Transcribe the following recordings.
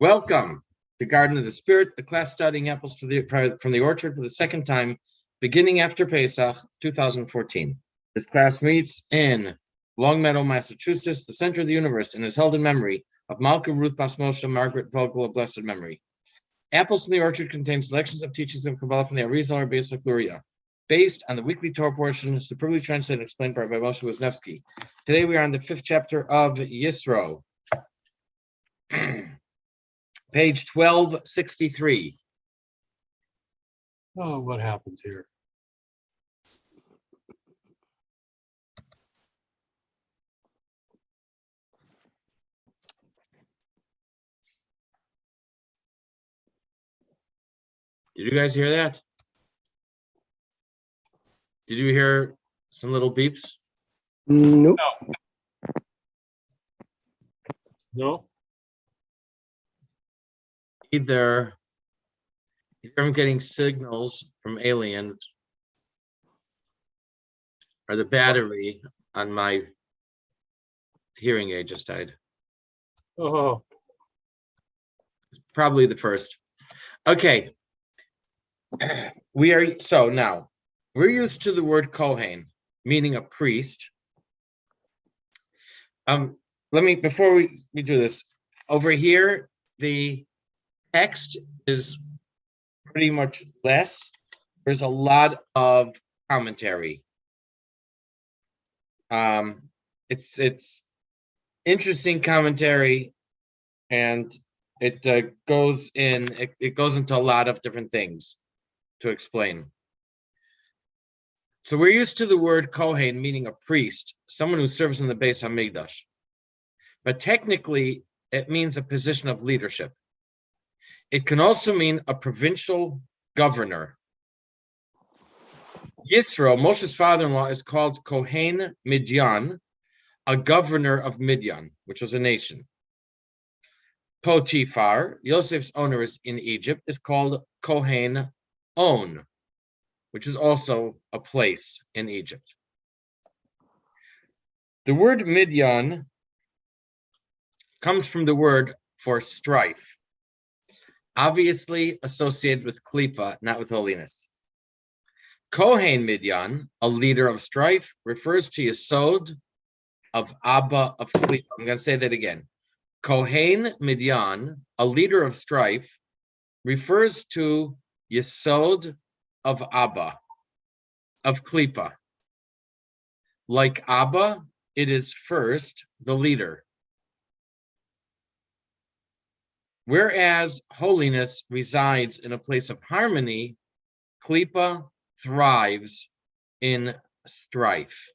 Welcome to Garden of the Spirit, a class studying apples from the orchard for the second time, beginning after Pesach 2014. This class meets in Longmeadow, Massachusetts, the center of the universe, and is held in memory of Malka Ruth Bas Moshe Margaret Vogel of blessed memory. Apples from the Orchard contains selections of teachings of Kabbalah from the Arizal or Beis Luria, based on the weekly Torah portion, superbly translated and explained by Moshe Wisniewski. Today we are on the 5th chapter of Yitro. Page 1263. Oh, what happens here? Did you guys hear that? Did you hear some little beeps? Nope. No? Either I'm getting signals from aliens or the battery on my hearing aid just died. Oh, Probably the first. Okay. Now we're used to the word Kohen, meaning a priest. Before we do this, over here, the text is pretty much less. There's a lot of commentary. It's interesting commentary, and it goes into a lot of different things to explain. So we're used to the word Kohen, meaning a priest, someone who serves in the Beis Hamikdash. But technically, it means a position of leadership. It can also mean a provincial governor. Yitro, Moshe's father-in-law, is called Kohen Midyan, a governor of Midyan, which was a nation. Potiphar, Yosef's owner in Egypt, is called Kohen On, which is also a place in Egypt. The word Midyan comes from the word for strife, obviously associated with klipa, not with holiness. Kohen Midyan, a leader of strife, refers to Yesod of Abba of klipa. I'm going to say that again. Kohen Midyan, a leader of strife, refers to Yesod of Abba, of klipa. Like Abba, it is first the leader. Whereas holiness resides in a place of harmony, klipa thrives in strife.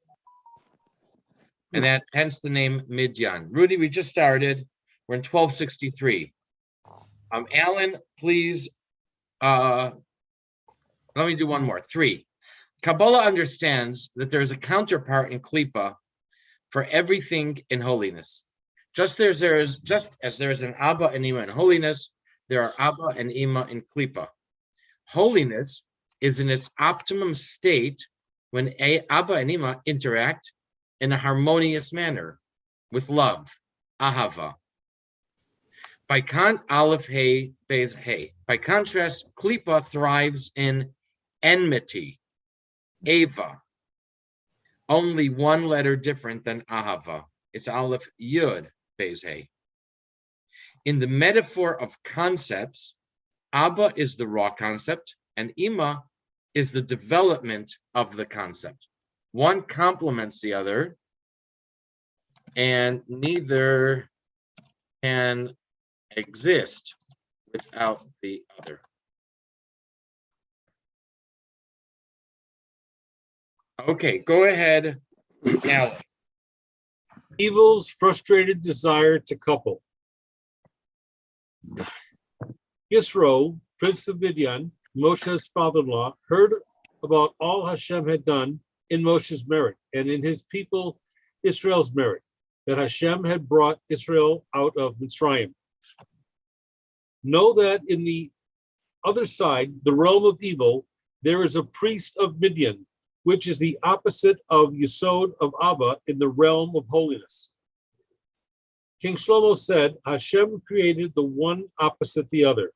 And that's hence the name Midyan. Rudy, we just started. We're in 1263. Alan, please, let me do one more. 3. Kabbalah understands that there is a counterpart in klipa for everything in holiness. Just as there is an Abba and Ima in holiness, there are Abba and Ima in klipa. Holiness is in its optimum state when Abba and Ima interact in a harmonious manner with love, ahava. By contrast, klipa thrives in enmity, ava. Only one letter different than ahava. It's aleph yud beis hey. In the metaphor of concepts, Abba is the raw concept, and Ima is the development of the concept. One complements the other, and neither can exist without the other. Okay, go ahead, Alan. evil's frustrated desire to couple. Yisro, prince of Midian, Moshe's father-in-law, heard about all Hashem had done in Moshe's merit and in his people Israel's merit, that Hashem had brought Israel out of Mitzrayim. Know that in the other side, the realm of evil, there is a priest of Midian, which is the opposite of Yesod of Abba in the realm of holiness. King Shlomo said, Hashem created the one opposite the other.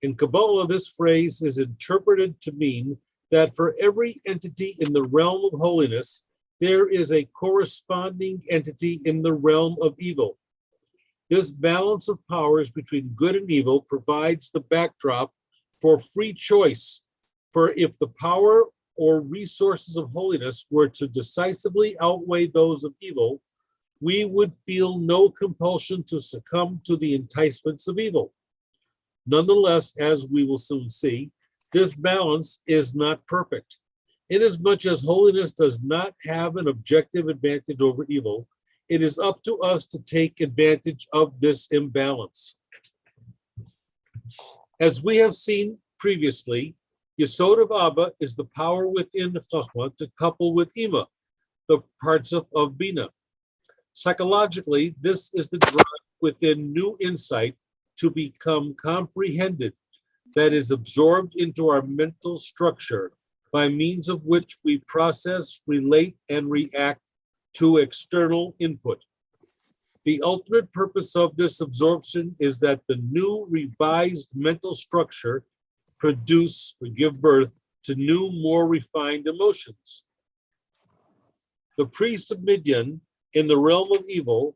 In Kabbalah, this phrase is interpreted to mean that for every entity in the realm of holiness, there is a corresponding entity in the realm of evil. This balance of powers between good and evil provides the backdrop for free choice. For if the power or resources of holiness were to decisively outweigh those of evil, we would feel no compulsion to succumb to the enticements of evil. Nonetheless, as we will soon see, this balance is not perfect. Inasmuch as holiness does not have an objective advantage over evil, it is up to us to take advantage of this imbalance. As we have seen previously, Yesod of Abba is the power within Chachma to couple with Ima, the parts of Bina. Psychologically, this is the drive within new insight to become comprehended, that is absorbed into our mental structure, by means of which we process, relate, and react to external input. The ultimate purpose of this absorption is that the new revised mental structure produce or give birth to new, more refined emotions. The priest of Midian in the realm of evil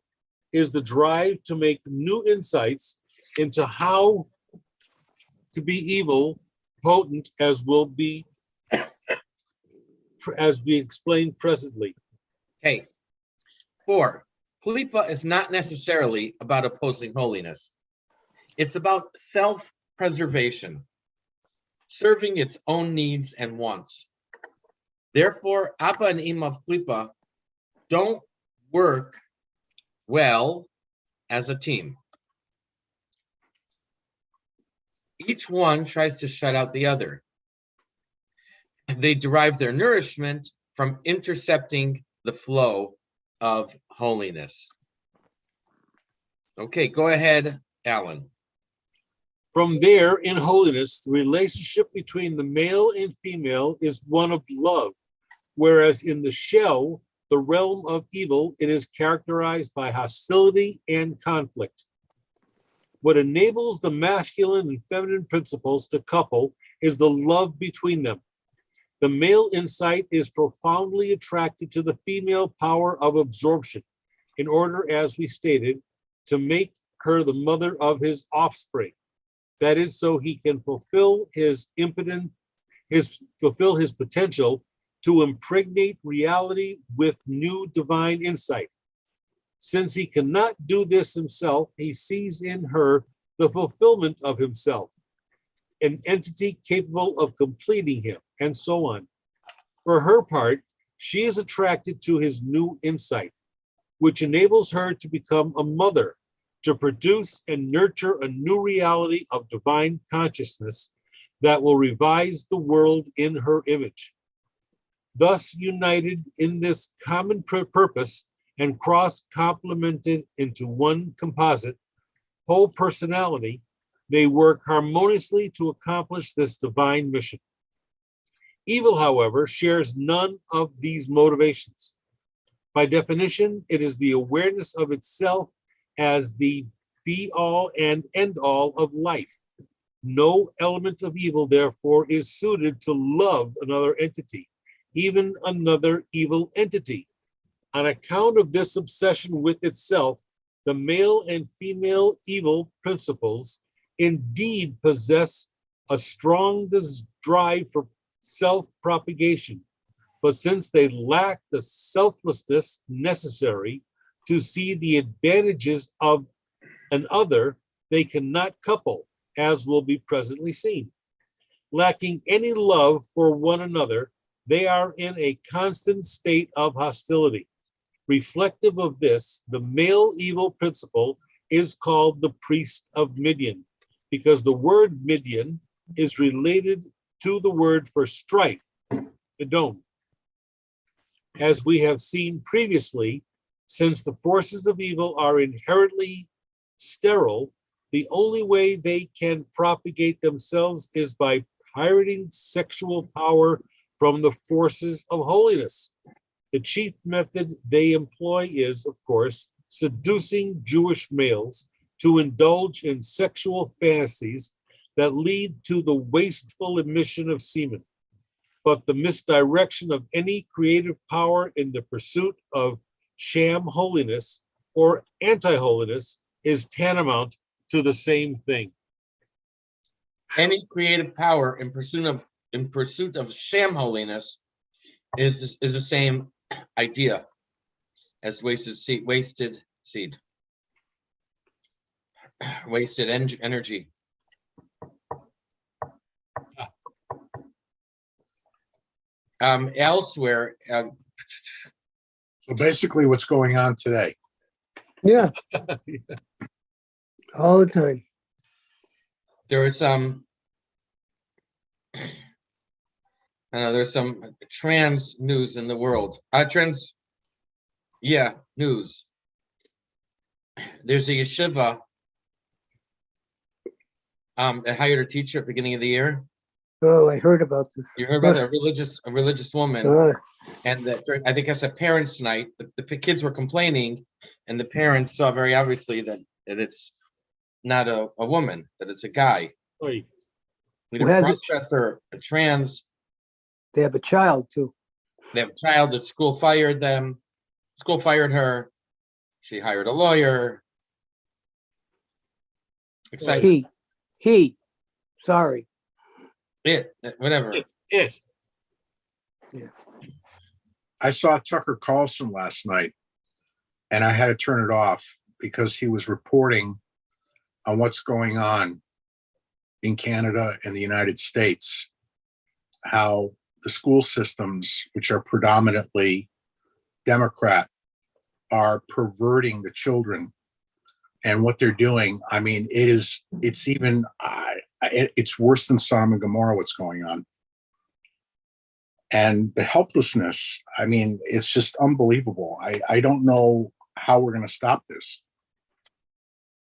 is the drive to make new insights into how to be evil potent, as we explained presently. Okay. 4. Kalipa is not necessarily about opposing holiness. It's about self-preservation, serving its own needs and wants. Therefore, Abba and Ima of Kalipa don't work well as a team. Each one tries to shut out the other. They derive their nourishment from intercepting the flow of holiness. Okay, go ahead, Alan. From there, in holiness, the relationship between the male and female is one of love, whereas in the shell, the realm of evil, it is characterized by hostility and conflict. What enables the masculine and feminine principles to couple is the love between them. The male insight is profoundly attracted to the female power of absorption, in order, as we stated, to make her the mother of his offspring. That is, so he can fulfill his potential to impregnate reality with new divine insight. Since he cannot do this himself, he sees in her the fulfillment of himself, an entity capable of completing him, and so on. For her part, she is attracted to his new insight, which enables her to become a mother, to produce and nurture a new reality of divine consciousness that will revise the world in her image. Thus, united in this common purpose and cross-complemented into one composite, whole personality, they work harmoniously to accomplish this divine mission. Evil, however, shares none of these motivations. By definition, it is the awareness of itself as the be-all and end-all of life. No element of evil, therefore, is suited to love another entity, even another evil entity. On account of this obsession with itself, the male and female evil principles indeed possess a strong drive for self-propagation, but since they lack the selflessness necessary to see the advantages of an other, they cannot couple, as will be presently seen. Lacking any love for one another, they are in a constant state of hostility. Reflective of this, the male evil principle is called the priest of Midian, because the word Midian is related to the word for strife, Edom. As we have seen previously, since the forces of evil are inherently sterile, the only way they can propagate themselves is by pirating sexual power from the forces of holiness. The chief method they employ is, of course, seducing Jewish males to indulge in sexual fantasies that lead to the wasteful emission of semen, but the misdirection of any creative power in the pursuit of sham holiness or anti-holiness is tantamount to the same thing. Any creative power in pursuit of sham holiness is the same idea as wasted seed, wasted energy. Elsewhere, So basically what's going on today. Yeah, all the time. there is some there's some trans news in the world. News. There's a yeshiva that hired a teacher at the beginning of the year. Oh, I heard about this. You heard about that? A religious woman, and that I think it's a parents' night. The kids were complaining, and the parents saw very obviously that it's not a woman, that it's a guy. Oy. Either Who has cross-dresser, a trans. They have a child too. They have a child. That school fired them. School fired her. She hired a lawyer. Excited. Sorry. Whatever. It. I saw Tucker Carlson last night and I had to turn it off because he was reporting on what's going on in Canada and the United States, how the school systems, which are predominantly Democrat, are perverting the children and what they're doing. I mean, it's worse than Sodom and Gomorrah, what's going on. And the helplessness, I mean, it's just unbelievable. I don't know how we're going to stop this.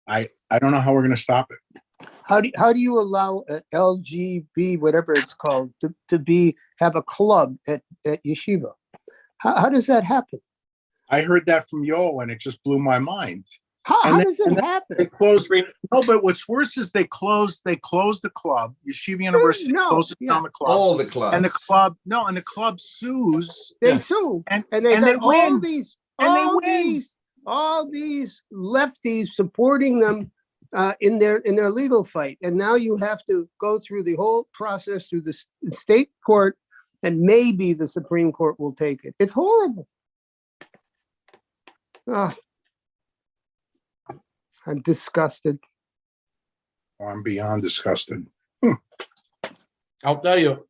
I don't know how we're going to stop it. How do you allow LGB, whatever it's called, to have a club at yeshiva? How does that happen? I heard that from Yoel and it just blew my mind. How does it happen? They closed. No, but what's worse is they closed the club. Yeshiva University closes down the club. All the clubs. And the club sues. They sue, and they win. All these lefties supporting them in their legal fight, and now you have to go through the whole process through the state court, and maybe the Supreme Court will take it. It's horrible. I'm disgusted. I'm beyond disgusted. I'll tell you,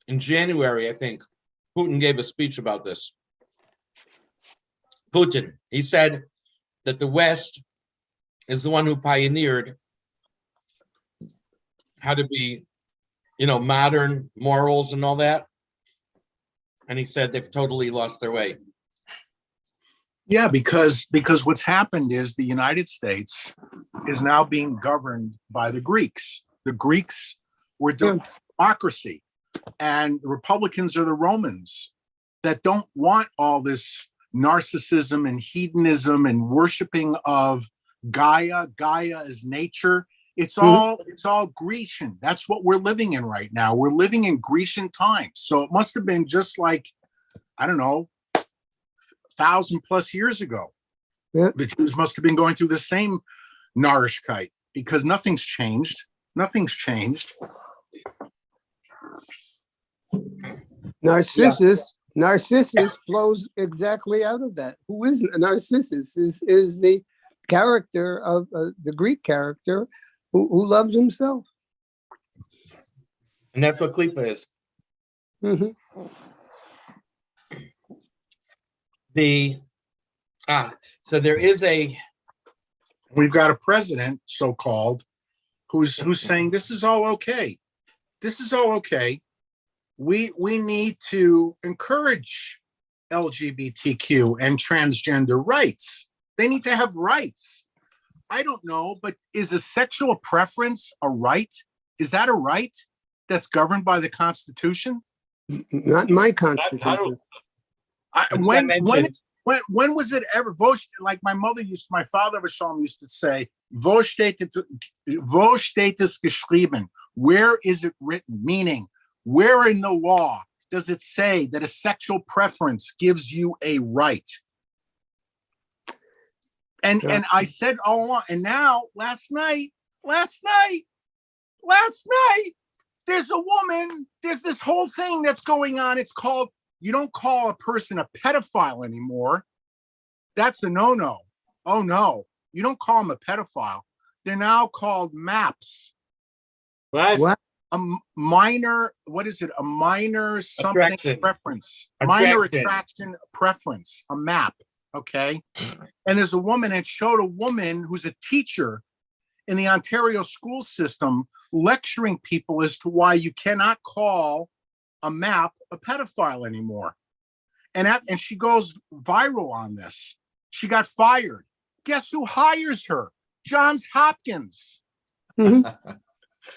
in January, I think, Putin gave a speech about this. He said that the West is the one who pioneered how to be, modern morals and all that. And he said they've totally lost their way. Yeah, because what's happened is the United States is now being governed by the Greeks. The Greeks were democracy, and the Republicans are the Romans that don't want all this narcissism and hedonism and worshiping of Gaia. Gaia is nature. It's all Grecian. That's what we're living in right now. We're living in Grecian times. So it must have been just like, I don't know, 1,000+ years ago. Yeah. The Jews must have been going through the same Narishkeit because nothing's changed. Nothing's changed. Narcissus flows exactly out of that. Who is Narcissus? Is the character of the Greek character who loves himself. And that's what Klippa is. Mm-hmm. So there is we've got a president, so-called, who's saying this is all okay. This is all okay. We need to encourage LGBTQ and transgender rights. They need to have rights. I don't know, but is a sexual preference a right? Is that a right that's governed by the Constitution? Not my Constitution. When was it ever? Like my father used to say, wo steht es geschrieben? Where is it written? Meaning, where in the law does it say that a sexual preference gives you a right? And I said all along, and now last night, there's a woman, there's this whole thing that's going on. It's called, you don't call a person a pedophile anymore. That's a no-no. Oh no, you don't call them a pedophile. They're now called MAPs. What? A minor, what is it? A minor something Attraction. preference. Minor attraction preference, a MAP. Okay. And there's a woman, it showed a woman who's a teacher in the Ontario school system lecturing people as to why you cannot call a MAP a pedophile anymore. And she goes viral on this. She got fired. Guess who hires her? Johns Hopkins. Mm-hmm.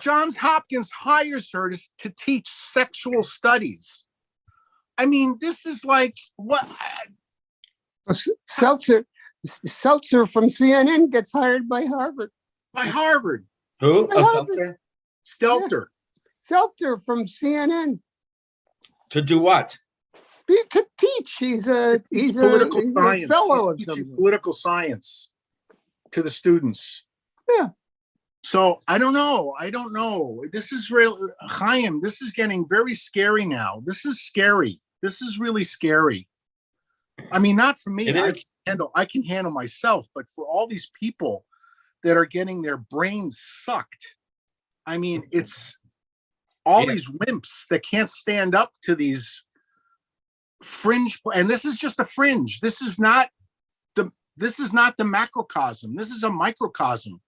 Johns Hopkins hires her to teach sexual studies. I mean, this is like what? Seltzer from CNN gets hired by Harvard. By Harvard. Who? By A Harvard. Stelter. Seltzer from CNN. To do what? He could teach. He's a Science. fellow of He's some teaching political science to the students. Yeah. So I don't know. This is real, Chaim. This is getting very scary now. This is scary. This is really scary. I mean, not for me. It is. I can handle myself, but for all these people that are getting their brains sucked. I mean, it's all these wimps that can't stand up to these fringe, and this is just a fringe. This is not the macrocosm. This is a microcosm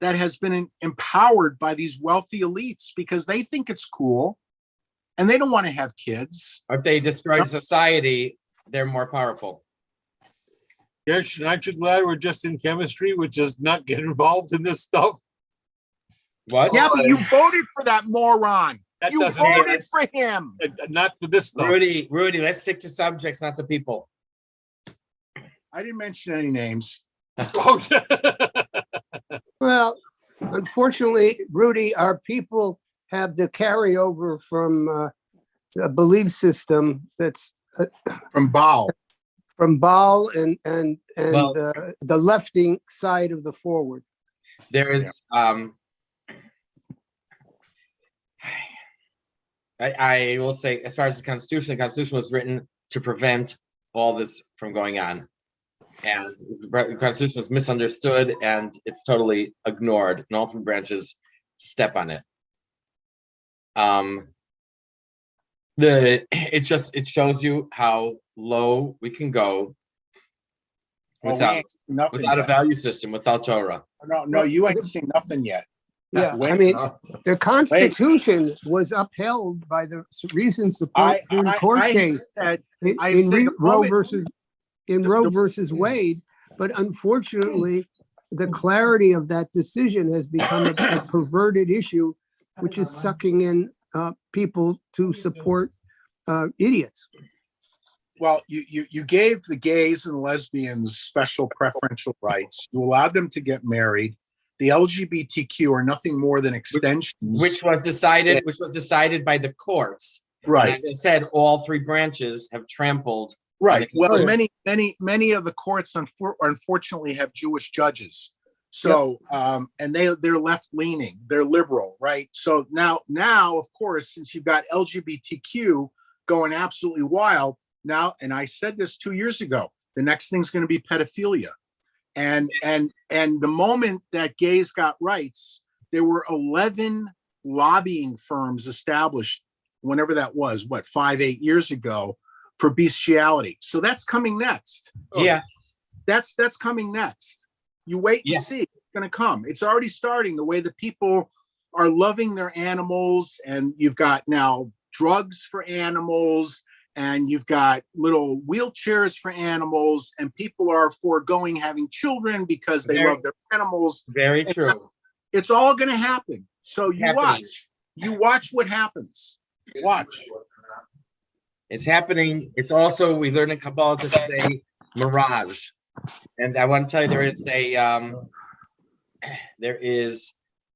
that has been empowered by these wealthy elites because they think it's cool and they don't want to have kids. If they destroy society, they're more powerful. Yes, aren't you glad we're just in chemistry, which is not get involved in this stuff? What? Yeah, but you voted for that moron. That You doesn't- voted for him. Not for this stuff. Rudy, let's stick to subjects, not to people. I didn't mention any names. Oh, Well, unfortunately, Rudy, our people have the carryover from a belief system that's From Baal. from Baal and Well- the lefting side of the forward. There is I will say, as far as the Constitution was written to prevent all this from going on. And the Constitution was misunderstood and it's totally ignored. And all three branches step on it. It shows you how low we can go without a value system, without Torah. No, you ain't seen nothing yet. Yeah, Wait, I mean, no. the Constitution was upheld by the recent Supreme Court case in Roe versus Wade, but unfortunately, the clarity of that decision has become a perverted issue, which is sucking in people to support idiots. Well, you gave the gays and lesbians special preferential rights. You allowed them to get married. The LGBTQ are nothing more than extensions. Which was decided by the courts. Right. And as I said, all three branches have trampled. Right. on the Well, many of the courts unfortunately have Jewish judges. So, and they're left leaning, they're liberal, right? So now, of course, since you've got LGBTQ going absolutely wild now, and I said this 2 years ago, the next thing's going to be pedophilia. And the moment that gays got rights, there were 11 lobbying firms established, whenever that was, 5-8 years ago, for bestiality. So that's coming next. Yeah. That's coming next. You wait and see. It's going to come. It's already starting. The way the people are loving their animals, and you've got now drugs for animals, and you've got little wheelchairs for animals, and people are foregoing having children because they love their animals. Very true. It's all going to happen. So It's happening. You watch what happens. Watch. It's happening. It's also, we learn in Kabbalah to say, mirage. And I want to tell you, there is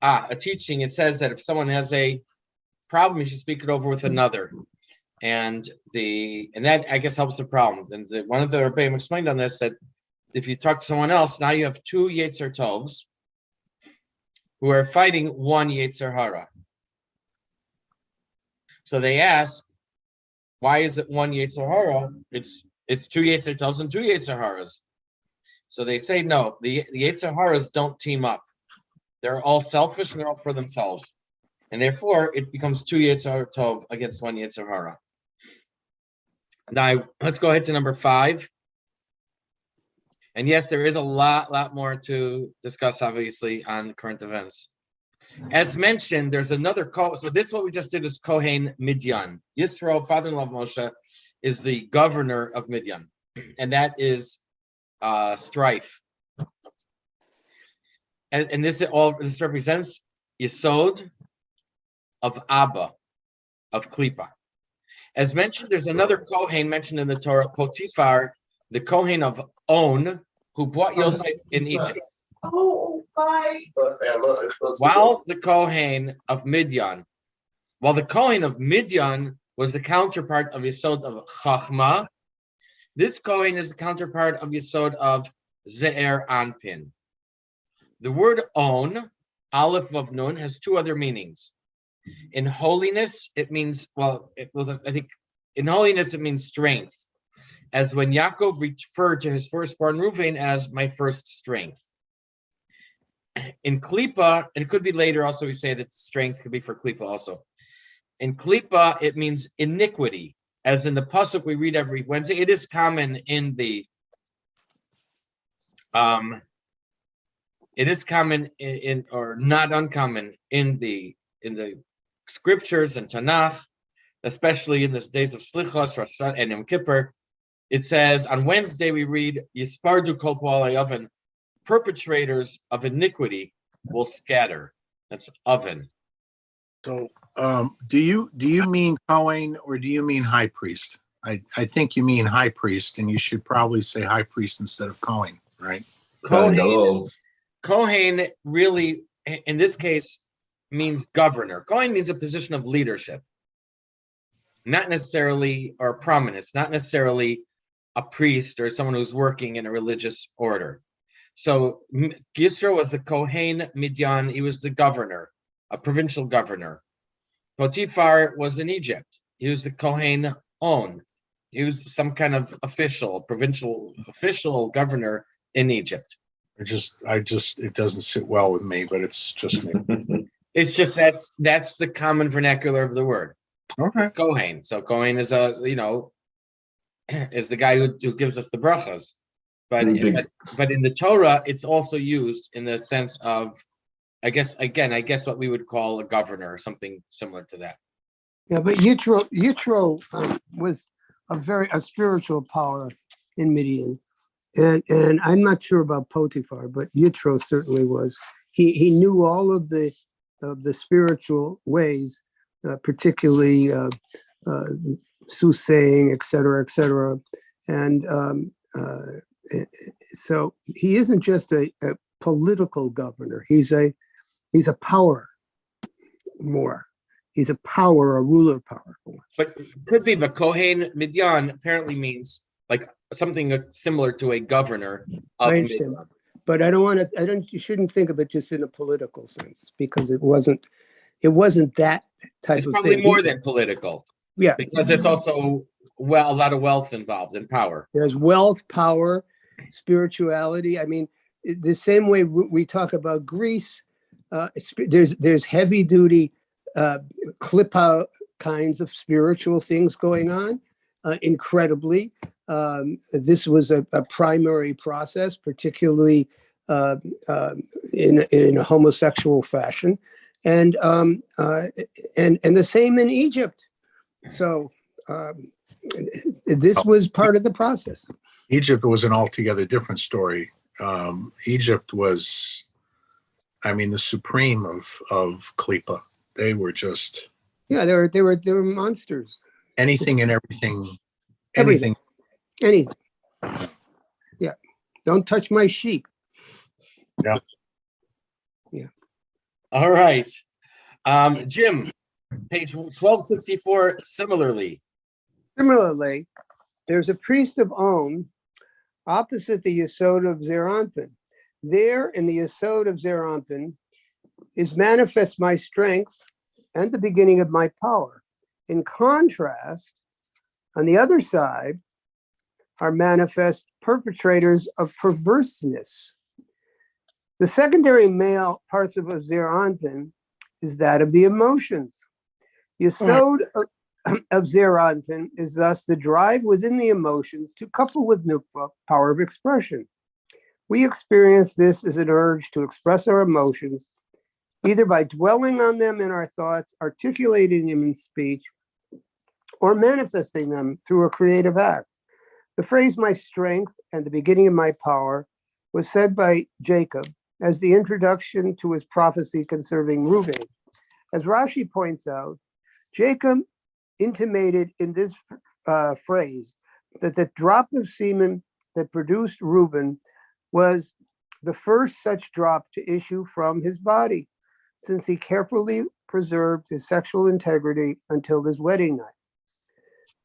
a teaching. It says that if someone has a problem, you should speak it over with another. And that, I guess, helps the problem. And one of the Rebbeim explained on this that if you talk to someone else, now you have two Yetzer Tovs who are fighting one Yetzer Hara. So they ask, why is it one Yetzer Hara? It's two Yetzer Tovs and two Yetzer Haras. So they say, no, the Yetzer Haras don't team up. They're all selfish and they're all for themselves. And therefore, it becomes two Yetzer Tov against one Yetzer Hara. Now, let's go ahead to number 5. And yes, there is a lot more to discuss, obviously, on current events. As mentioned, there's another so this, what we just did, is Kohen Midyan. Yitro, father-in-law of Moshe, is the governor of Midyan. And that is strife. And this represents Yesod of Abba, of Klipa. As mentioned, there's another Kohen mentioned in the Torah, Potiphar, the Kohen of On, who brought Yosef in Egypt. While the Kohen of Midyan was the counterpart of Yesod of Chachma, this Kohen is the counterpart of Yesod of Ze'er Anpin. The word On, Aleph of Nun, has 2 other meanings. In holiness, it means, in holiness it means strength, as when Yaakov referred to his firstborn Reuven as my first strength. In Klipa, and it could be later also, we say that strength could be for Klipa also. In Klipa, it means iniquity, as in the pasuk we read every Wednesday. It is common in the or not uncommon in the scriptures and Tanakh, especially in the days of Slichos, Rosh Hashanah, and Yom Kippur. It says on Wednesday we read Yispardu Kol Po'alei Oven, perpetrators of iniquity will scatter. That's oven. So, do you mean Cohen or do you mean high priest? I think you mean high priest, and you should probably say high priest instead of Cohen, right? Kohen really, in this case, means governor. Kohen means a position of leadership, not necessarily, or prominence, not necessarily a priest or someone who's working in a religious order. So Yisro was the Kohen Midyan. He was the governor, a provincial governor. Potiphar was in Egypt. He was the Kohen On. He was some kind of provincial official governor in Egypt. It doesn't sit well with me, but it's just me. It's just that's the common vernacular of the word. Okay. It's Kohen. So Kohen is is the guy who gives us the brachas. But in the Torah, it's also used in the sense of, I guess what we would call a governor or something similar to that. Yeah, but Yitro was a spiritual power in Midian. And I'm not sure about Potiphar, but Yitro certainly was. He knew all of the spiritual ways, particularly soothsaying, et cetera, and so he isn't just a political governor. He's a power more. He's a ruler power. But could be, but Kohen Midyan apparently means like something similar to a governor of Midyan. But you shouldn't think of it just in a political sense, because it wasn't that type of thing. It's probably more than political. Yeah. Because it's also a lot of wealth involved and power. There's wealth, power, spirituality. I mean, the same way we talk about Greece, there's heavy duty klipa kinds of spiritual things going on, incredibly. This was a primary process, particularly in a homosexual fashion, and the same in Egypt. So this was part of the process. Egypt was an altogether different story. Egypt was, the supreme of Klipa. They were just they were monsters. Anything and everything. Anything. Don't touch my sheep. All right. Jim, page 1264, similarly. Similarly, there's a priest of On opposite the Yesod of Zeranpin. There in the Yesod of Zeranpin is manifest my strength and the beginning of my power. In contrast, on the other side are manifest perpetrators of perverseness. The secondary male parts of Zeranpin is that of the emotions. Yesod of Zeranpin is thus the drive within the emotions to couple with Nukva, power of expression. We experience this as an urge to express our emotions, either by dwelling on them in our thoughts, articulating them in speech, or manifesting them through a creative act. The phrase "my strength" and the beginning of my power was said by Jacob as the introduction to his prophecy concerning Reuben. As Rashi points out, Jacob intimated in this phrase that the drop of semen that produced Reuben was the first such drop to issue from his body, since he carefully preserved his sexual integrity until his wedding night.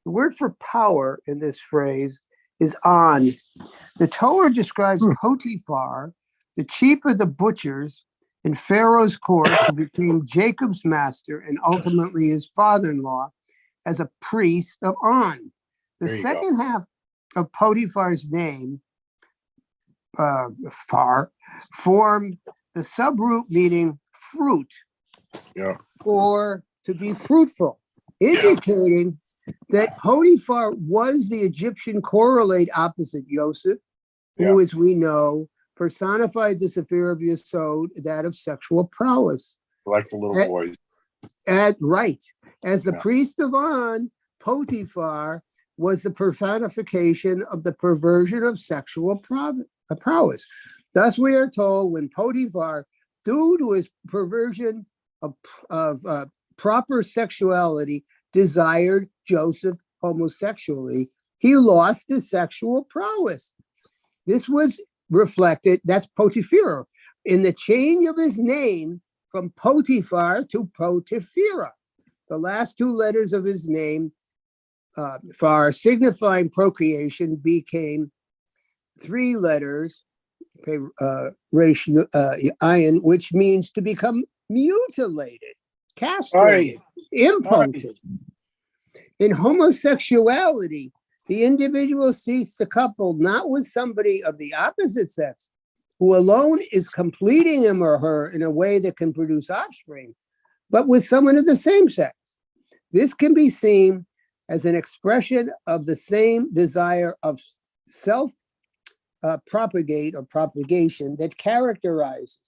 The word for power in this phrase is on. The Torah describes Potiphar, the chief of the butchers in Pharaoh's court, who became Jacob's master and ultimately his father-in-law, as a priest of On. The second half of Potiphar's name, Far, formed the subroot meaning fruit, or to be fruitful, indicating that Potiphar was the Egyptian correlate opposite Yosef, who, as we know, personified the sphere of Yesod, that of sexual prowess. Like the little boys. Right. As the priest of On, Potiphar was the personification of the perversion of sexual prowess. Thus, we are told when Potiphar, due to his perversion of proper sexuality, desired Joseph homosexually, he lost his sexual prowess. This was reflected, that's Potiphar, in the change of his name from Potiphar to Potiphera. The last two letters of his name, Far, signifying procreation, became three letters, iron, which means to become mutilated, castrated, impotent. In homosexuality, the individual seeks to couple not with somebody of the opposite sex, who alone is completing him or her in a way that can produce offspring, but with someone of the same sex. This can be seen as an expression of the same desire of self-propagate or propagation that characterizes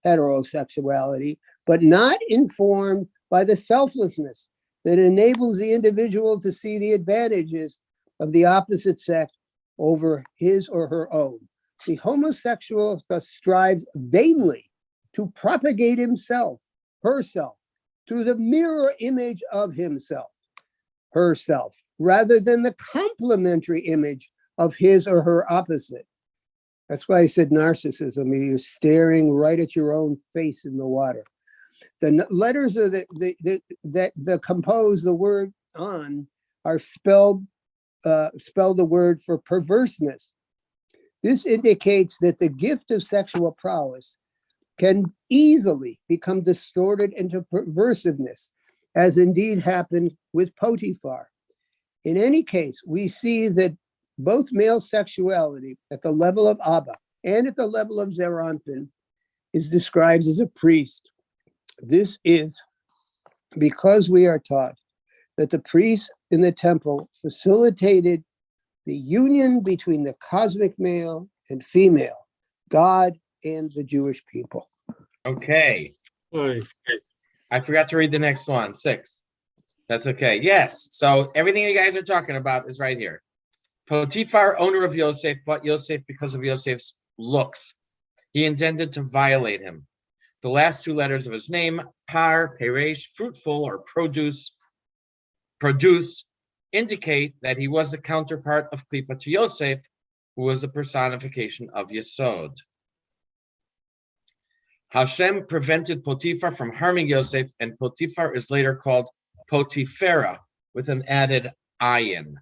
heterosexuality, but not informed by the selflessness that enables the individual to see the advantages of the opposite sex over his or her own. The homosexual thus strives vainly to propagate himself, herself, to the mirror image of himself, herself, rather than the complementary image of his or her opposite. That's why I said narcissism. You're staring right at your own face in the water. The letters of that compose the word on are spelled the word for perverseness. This indicates that the gift of sexual prowess can easily become distorted into perversiveness, as indeed happened with Potiphar. In any case, we see that both male sexuality at the level of Abba and at the level of Zeranpin is described as a priest. This is because we are taught that the priests in the temple facilitated the union between the cosmic male and female, God and the Jewish people. Okay. I forgot to read the next one, 6. That's okay. Yes. So everything you guys are talking about is right here. Potiphar, owner of Yosef, bought Yosef because of Yosef's looks. He intended to violate him. The last two letters of his name, par, peresh, fruitful or produce, indicate that he was the counterpart of Klipa to Yosef, who was the personification of Yesod. Hashem prevented Potiphar from harming Yosef, and Potiphar is later called Potiphera with an added ayin.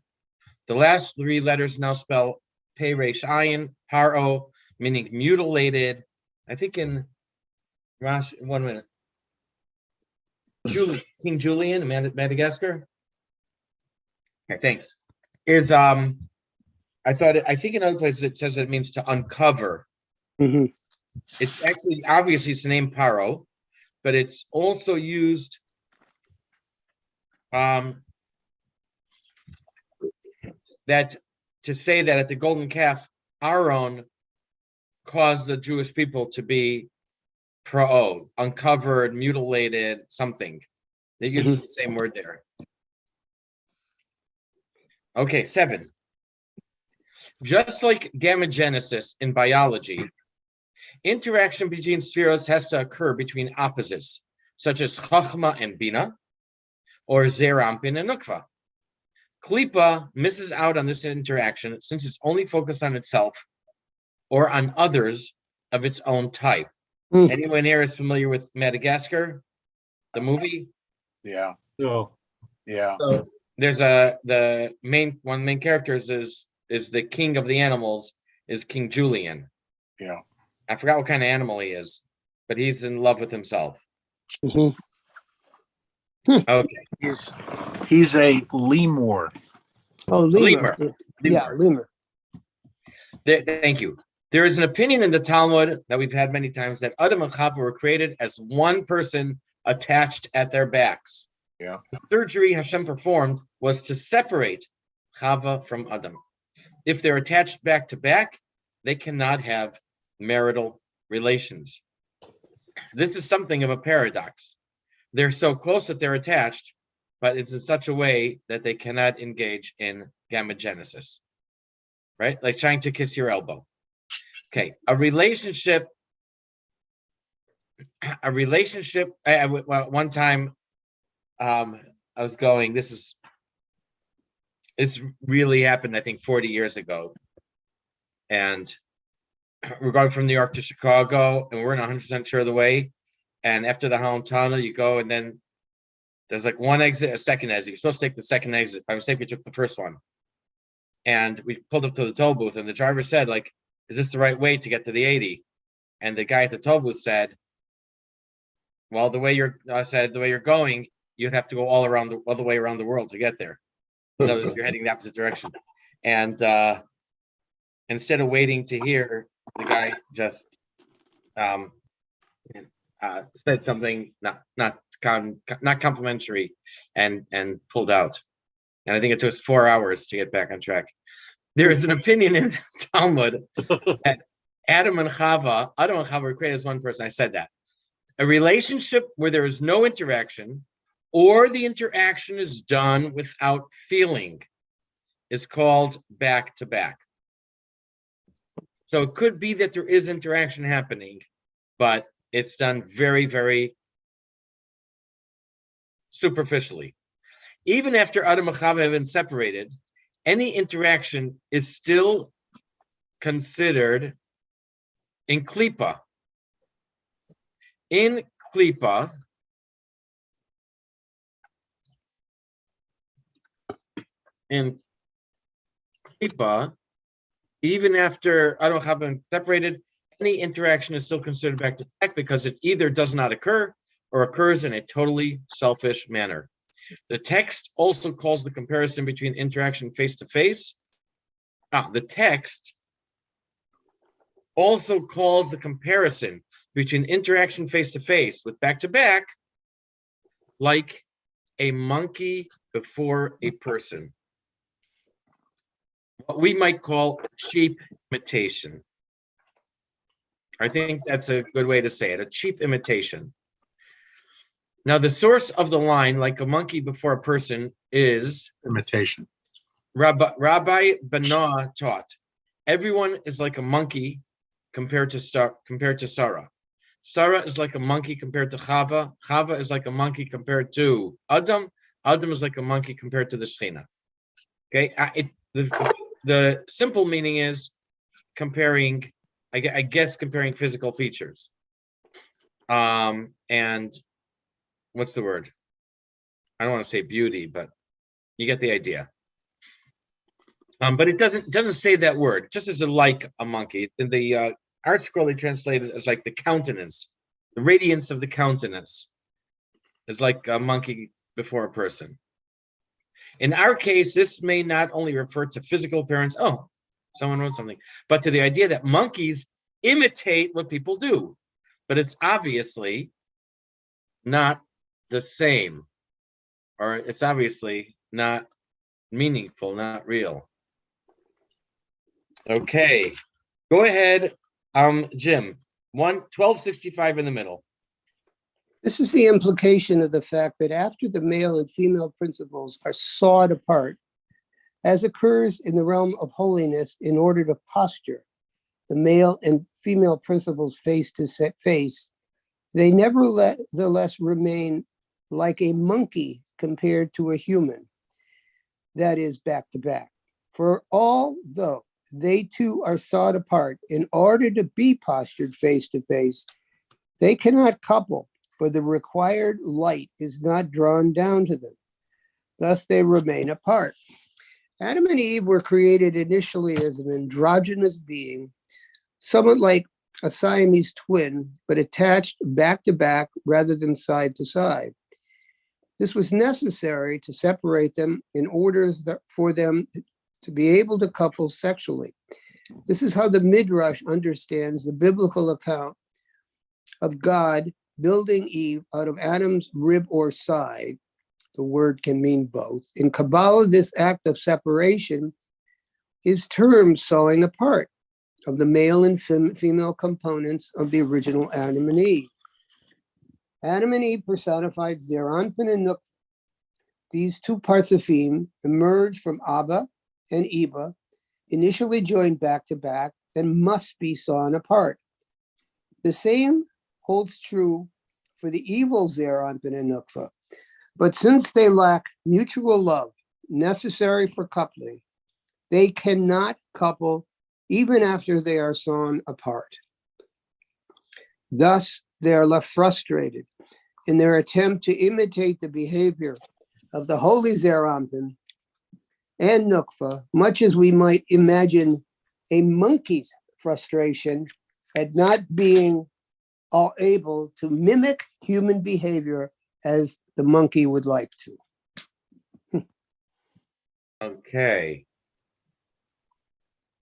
The last three letters now spell Pei Resh Ayin, Paro, meaning mutilated. I think in Rash, 1 minute. King Julian, Madagascar. Okay, thanks. Is I think in other places it says it means to uncover. Mhm. It's actually obviously it's the name Paro, but it's also used that to say that at the golden calf, Aaron caused the Jewish people to be pro, uncovered, mutilated, something. They use the same word there. Okay, 7. Just like gamogenesis in biology, interaction between spheros has to occur between opposites, such as chachma and bina, or zerampin and nukva. Klipa misses out on this interaction since it's only focused on itself or on others of its own type. Anyone here is familiar with Madagascar, the movie? Yeah. No. Yeah. So there's one of the main characters is the king of the animals is King Julian. Yeah. I forgot what kind of animal he is, but he's in love with himself. Mhm. Okay. He's a lemur. Oh, lemur. Yeah, lemur. Thank you. There is an opinion in the Talmud that we've had many times that Adam and Chava were created as one person attached at their backs. Yeah. The surgery Hashem performed was to separate Chava from Adam. If they're attached back to back, they cannot have marital relations. This is something of a paradox. They're so close that they're attached, but it's in such a way that they cannot engage in gamogenesis, right? Like trying to kiss your elbow. Okay, a relationship. One time, I was going. This really happened, I think, 40 years ago, and we're going from New York to Chicago, and we're not 100% sure of the way. And after the Holland Tunnel, you go, and then there's like one exit, a second exit. You're supposed to take the second exit. By mistake, we took the first one, and we pulled up to the toll booth, and the driver said, like, "Is this the right way to get to the 80?" And the guy at the toll booth said, "Well, the way you're going, you'd have to go all the way around the world to get there. In other words, you're heading the opposite direction." And instead of waiting to hear, the guy just said something not complimentary and pulled out. And I think it took us 4 hours to get back on track. There is an opinion in the Talmud that Adam and Chava were created as one person. I said that. A relationship where there is no interaction or the interaction is done without feeling is called back to back. So it could be that there is interaction happening, but it's done very, very superficially. Even after Adam and Chava have been separated, any interaction is still considered in klipa. In klipa, even after Adam and Chava have been separated, any interaction is still considered back to back because it either does not occur or occurs in a totally selfish manner. The text also calls the comparison between interaction face to face. The text also calls the comparison between interaction face to face with back to back like a monkey before a person. What we might call cheap imitation. I think that's a good way to say it, a cheap imitation. Now, the source of the line, like a monkey before a person, is Imitation. Rabbi Bana taught, everyone is like a monkey compared to Sarah. Sarah is like a monkey compared to Chava. Chava is like a monkey compared to Adam. Adam is like a monkey compared to the Shechina. Okay, the simple meaning is comparing, I guess comparing physical features. And what's the word? I don't want to say beauty, but you get the idea. But it doesn't say that word, just as like a monkey. In the art scroll, they translate it as like the countenance, the radiance of the countenance is like a monkey before a person. In our case, this may not only refer to physical appearance, oh, someone wrote something, but to the idea that monkeys imitate what people do. But it's obviously not the same, or it's obviously not meaningful, not real. Okay, go ahead, Jim. 1265 in the middle. This is the implication of the fact that after the male and female principles are sawed apart, as occurs in the realm of holiness, in order to posture the male and female principles face to face, they nevertheless remain like a monkey compared to a human, that is, back to back. For although they too are sawed apart in order to be postured face to face, they cannot couple, for the required light is not drawn down to them. Thus they remain apart. Adam and Eve were created initially as an androgynous being, somewhat like a Siamese twin, but attached back to back rather than side to side. This was necessary to separate them in order for them to be able to couple sexually. This is how the Midrash understands the biblical account of God building Eve out of Adam's rib or side. The word can mean both. In Kabbalah, this act of separation is termed sawing apart of the male and female components of the original Adam and Eve. Adam and Eve personified Zeranpin and Nukva. These two parts of Fim emerged from Abba and Iba, initially joined back to back, and must be sawn apart. The same holds true for the evil Zeranpin and Nukva. But since they lack mutual love necessary for coupling, they cannot couple even after they are sawn apart. Thus, they are left frustrated in their attempt to imitate the behavior of the holy Zeranpin and Nukva, much as we might imagine a monkey's frustration at not being all able to mimic human behavior as the monkey would like to. Okay.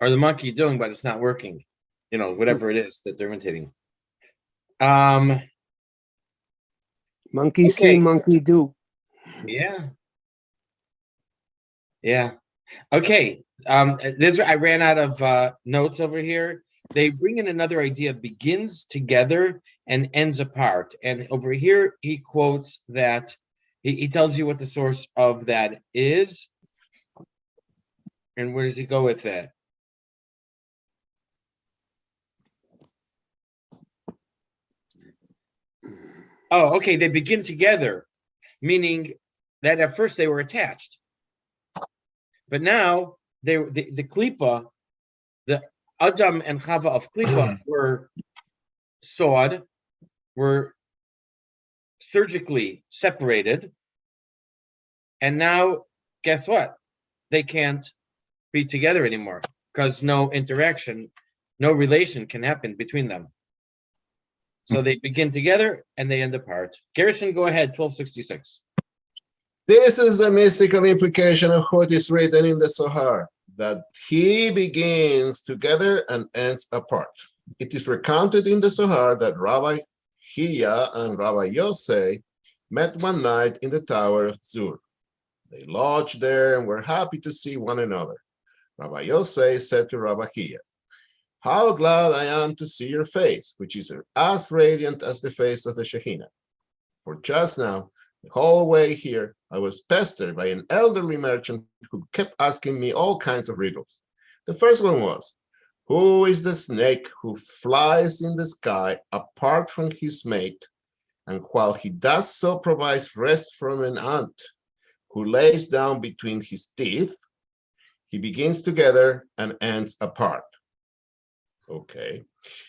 Or the monkey doing, but it's not working. You know, whatever it is that they're imitating. Monkey see, monkey do. Yeah. Yeah. Okay. I ran out of notes over here. They bring in another idea, begins together and ends apart. And over here, he quotes that, he tells you what the source of that is. And where does he go with that? Oh, okay. They begin together, meaning that at first they were attached. But now the klipa, the Adam and Chava of klipa were sawed, were surgically separated. And now, guess what? They can't be together anymore because no interaction, no relation can happen between them. So they begin together and they end apart. Gershon, go ahead, 1266. This is the mystical implication of what is written in the Zohar, that he begins together and ends apart. It is recounted in the Zohar that Rabbi Hiya and Rabbi Yosei met one night in the tower of Zur. They lodged there and were happy to see one another. Rabbi Yosei said to Rabbi Hiya, "How glad I am to see your face, which is as radiant as the face of the Shekhinah. For just now, the whole way here, I was pestered by an elderly merchant who kept asking me all kinds of riddles. The first one was, who is the snake who flies in the sky apart from his mate, and while he does so provides rest from an ant who lays down between his teeth? He begins together and ends apart." Okay.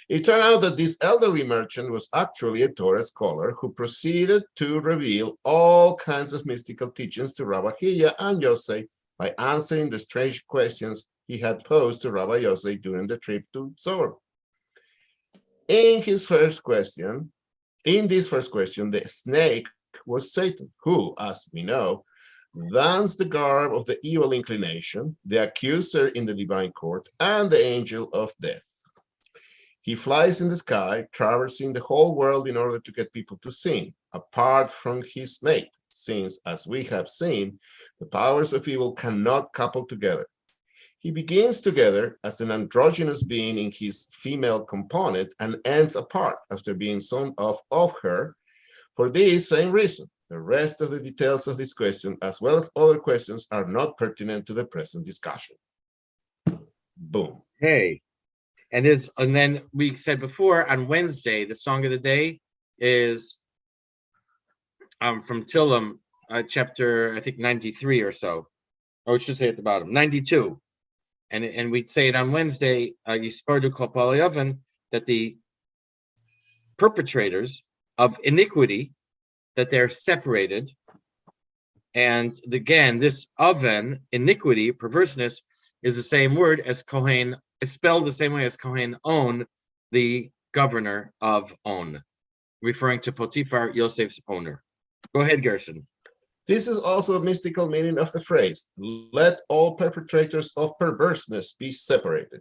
It turned out that this elderly merchant was actually a Torah scholar who proceeded to reveal all kinds of mystical teachings to Rabbi Hiya and Yosef by answering the strange questions he had posed to Rabbi Yosef during the trip to Zor. In this first question, the snake was Satan, who, as we know, dons the garb of the evil inclination, the accuser in the divine court, and the angel of death. He flies in the sky, traversing the whole world in order to get people to sin, apart from his mate, since, as we have seen, the powers of evil cannot couple together. He begins together as an androgynous being in his female component and ends apart after being son of her for this same reason. The rest of the details of this question, as well as other questions, are not pertinent to the present discussion. Boom. Hey. And then we said before on Wednesday, the song of the day is from Tillim, chapter, I think 93 or so. Or we should say at the bottom, 92. And we'd say it on Wednesday, Yispardu Kopal Oven, that the perpetrators of iniquity, that they're separated. And again, this oven, iniquity, perverseness, is the same word as Kohen, is spelled the same way as Kohen On, the governor of On, referring to Potiphar, Yosef's owner. Go ahead, Gershon. This is also the mystical meaning of the phrase, let all perpetrators of perverseness be separated.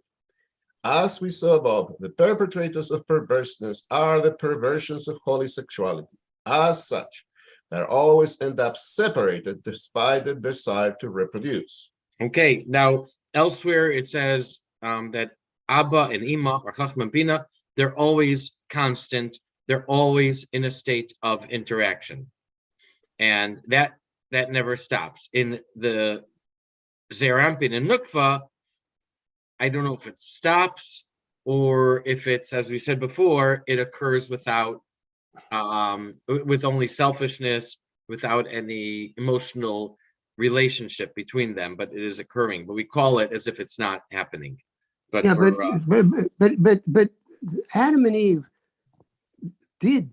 As we saw above, the perpetrators of perverseness are the perversions of holy sexuality. As such, they always end up separated despite the desire to reproduce. Okay, now elsewhere it says that Abba and Ima or Chachma Bina, they're always constant. They're always in a state of interaction. And that never stops. In the Zerampin and Nukva, I don't know if it stops or if it's, as we said before, it occurs without, with only selfishness, without any emotional relationship between them, but it is occurring. But we call it as if it's not happening. But Yeah, but Adam and Eve did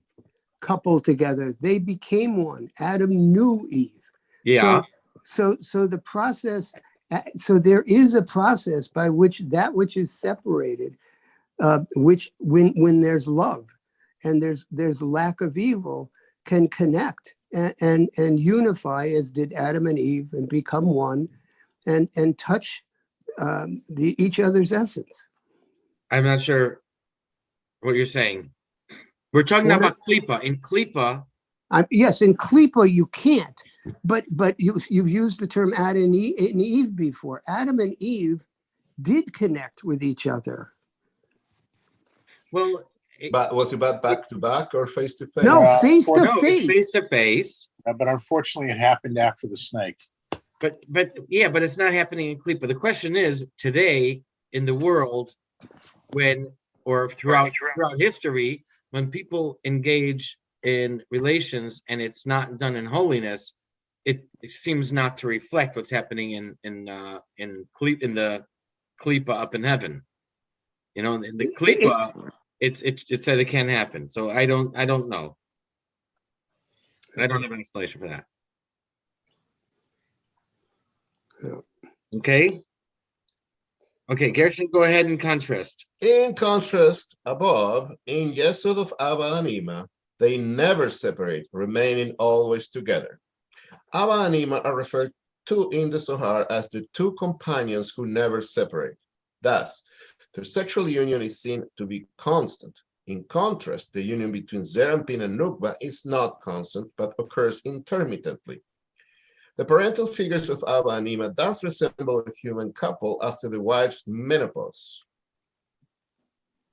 couple together. They became one. Adam knew Eve. yeah. So the process. So there is a process by which that which is separated, which when there's love, and there's lack of evil, can connect and unify, as did Adam and Eve, and become one, and touch each other's essence. I'm not sure what you're saying. We're talking about Klippa. In Klippa, yes, in Klippa you can't, but you've used the term Adam and Eve before. Adam and Eve did connect with each other. well, But was it back to back or face to face? No, face to no, it's face. face to face. But unfortunately, it happened after the snake. But it's not happening in Klippa. The question is, today in the world, throughout history, when people engage in relations and it's not done in holiness, it seems not to reflect what's happening in the Klippa up in heaven. You know, in the Klippa, it said it can't happen. So I don't know. I don't have an explanation for that. Okay, Gershon, go ahead and contrast. In contrast, above, in Yesod of Abba and Ima, they never separate, remaining always together. Abba and Ima are referred to in the Zohar as the two companions who never separate. Thus, their sexual union is seen to be constant. In contrast, the union between Zerampin and Nukba is not constant, but occurs intermittently. The parental figures of Abba and Ima thus resemble a human couple after the wife's menopause,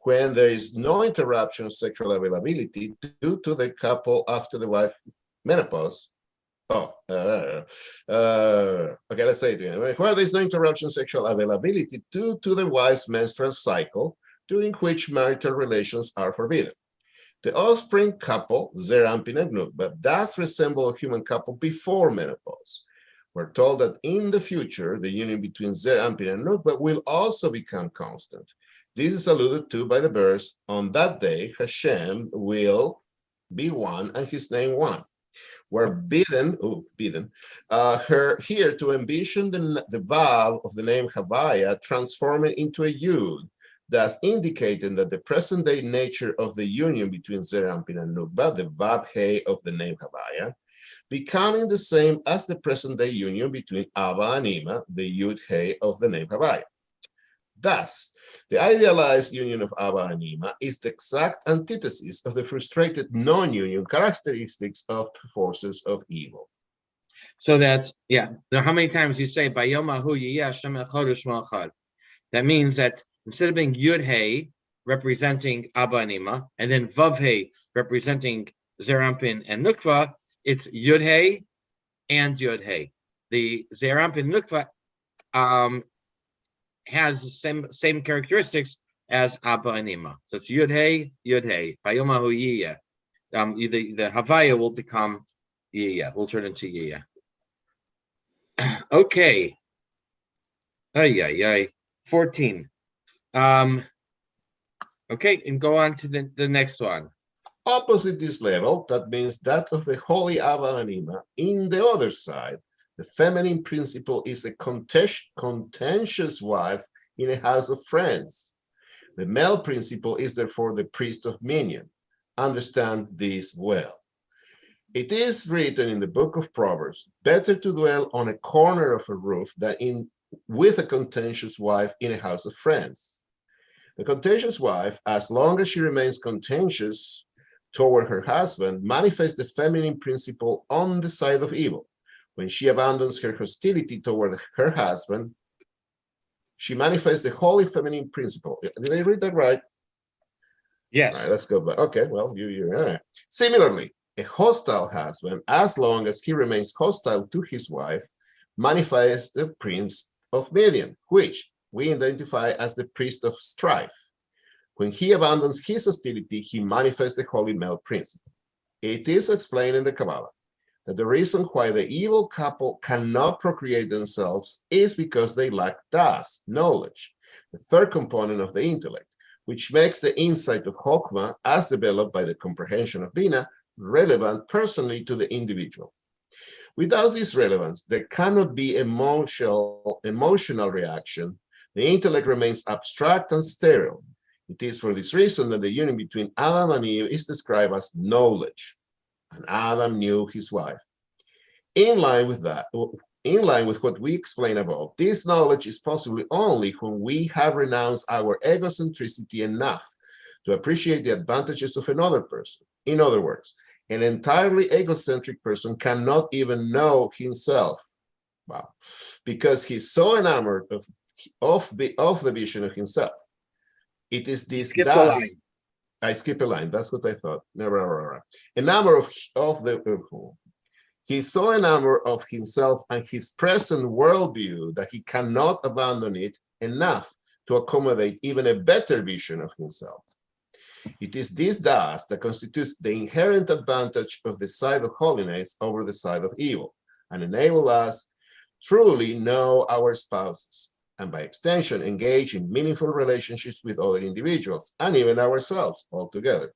when there is no interruption of sexual availability due to the couple after the wife's menopause. Okay, let's say it again. Where there is no interruption of sexual availability due to the wife's menstrual cycle, during which marital relations are forbidden. The offspring couple, Zerampin and Nukba, thus resemble a human couple before menopause. We're told that in the future, the union between Zerampin and Nukba will also become constant. This is alluded to by the verse, on that day Hashem will be one and his name one. We're bidden her here to envision the vav of the name Havaya transforming into a yud, thus indicating that the present day nature of the union between Zerampin and Nukba, the vav hey of the name Havaya, becoming the same as the present day union between Abba and Ima, the yud hey of the name Havaya. Thus, the idealized union of Abba and Ima is the exact antithesis of the frustrated non-union characteristics of the forces of evil. So that, yeah, how many times you say, Bayomahu Yiyeh Hashem Echad U'Shmo Echad? That means that instead of being Yud Hey representing Abba and Ima, and then Vav Hey representing Zerampin and Nukva, it's Yud Hey and Yud Hey. The Zerampin Nukva has the same characteristics as Abba and Ima. So it's Yud Hey, Bayomahu Yiyeh. The Havaya will become Yiyeh, will turn into Yiyeh. Okay. 14. Okay, and go on to the next one. Opposite this level, that means that of the holy Abba and Ima, in the other side, the feminine principle is a contentious wife in a house of friends. The male principle is therefore the priest of minion. Understand this well. It is written in the book of Proverbs, better to dwell on a corner of a roof than with a contentious wife in a house of friends. The contentious wife, as long as she remains contentious toward her husband, manifests the feminine principle on the side of evil. When she abandons her hostility toward her husband, she manifests the holy feminine principle. Did I read that right? Yes. All right, let's go back. Okay, well, you're all right. Similarly, a hostile husband, as long as he remains hostile to his wife, manifests the prince of Midian, which we identify as the priest of strife. When he abandons his hostility, he manifests the holy male principle. It is explained in the Kabbalah that the reason why the evil couple cannot procreate themselves is because they lack das, knowledge, the third component of the intellect, which makes the insight of Chokmah, as developed by the comprehension of Bina, relevant personally to the individual. Without this relevance, there cannot be emotional reaction. The intellect remains abstract and sterile. It is for this reason that the union between Adam and Eve is described as knowledge. And Adam knew his wife. In line with what we explained above, this knowledge is possible only when we have renounced our egocentricity enough to appreciate the advantages of another person. In other words, an entirely egocentric person cannot even know himself. Wow. Because he's so enamored of the vision of himself. It is this das. I skip a line. That's what I thought. Never. Enamored of the. He's so enamored of himself and his present worldview that he cannot abandon it enough to accommodate even a better vision of himself. It is this das that constitutes the inherent advantage of the side of holiness over the side of evil, and enable us truly know our spouses, and by extension engage in meaningful relationships with other individuals, and even ourselves altogether.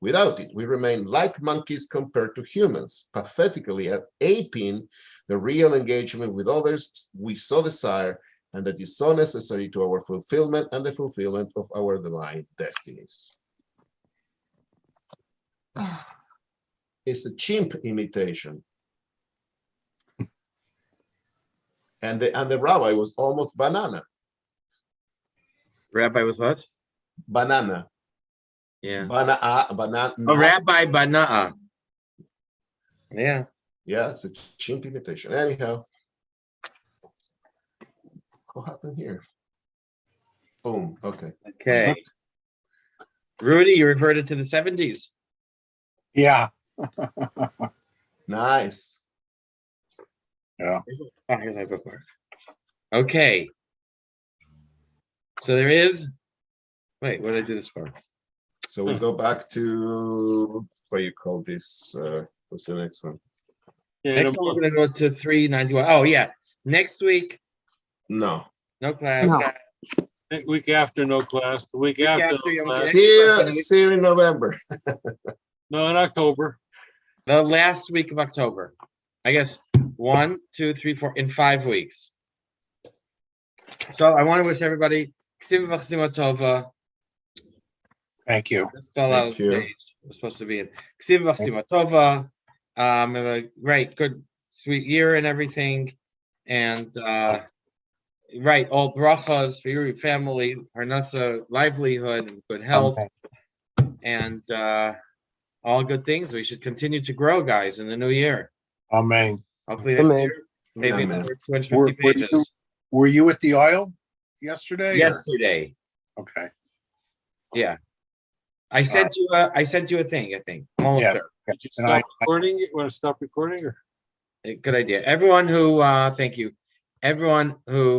Without it, we remain like monkeys compared to humans, pathetically aping the real engagement with others we so desire, and that is so necessary to our fulfillment and the fulfillment of our divine destinies. It's a chimp imitation. And the rabbi was almost banana. Rabbi was what? Banana. Yeah. Banana. Oh, Rabbi Bana'a. Yeah. Yeah, it's a chimp imitation. Anyhow, what happened here? Boom. Okay. Okay. Rudy, you reverted to the 70s. Yeah. Nice. Yeah. Here's my bookmark. Okay. So there is. Wait, what did I do this for? So we go back to what do you call this? What's the next one? Next one, we're going to go to 391. Oh, yeah. Next week, No. no class. No. Week after, no class. The week Week after, after, no Yom class. Kippur. See you in November. No, in October. The last week of October. I guess 1, 2, 3, 4, in 5 weeks. So I want to wish everybody Ksiva v'chsima tova. Thank you. This fell out of Thank the you. page. It was supposed to be in Ksiva v'chsima tova. Have a great, good, sweet year and everything. And right, all brachas for your family, parnasa, livelihood, and good health, and all good things. We should continue to grow, guys, in the new year. Amen. Hopefully next Amen. year, maybe Amen. another 250 Were you- pages. Were you at the aisle yesterday? or- Yesterday, Okay. yeah. I sent you a thing, I think. I'm almost Yeah. there. Did you And stop recording? You want to stop recording or? Good idea. Everyone who, thank you. Everyone who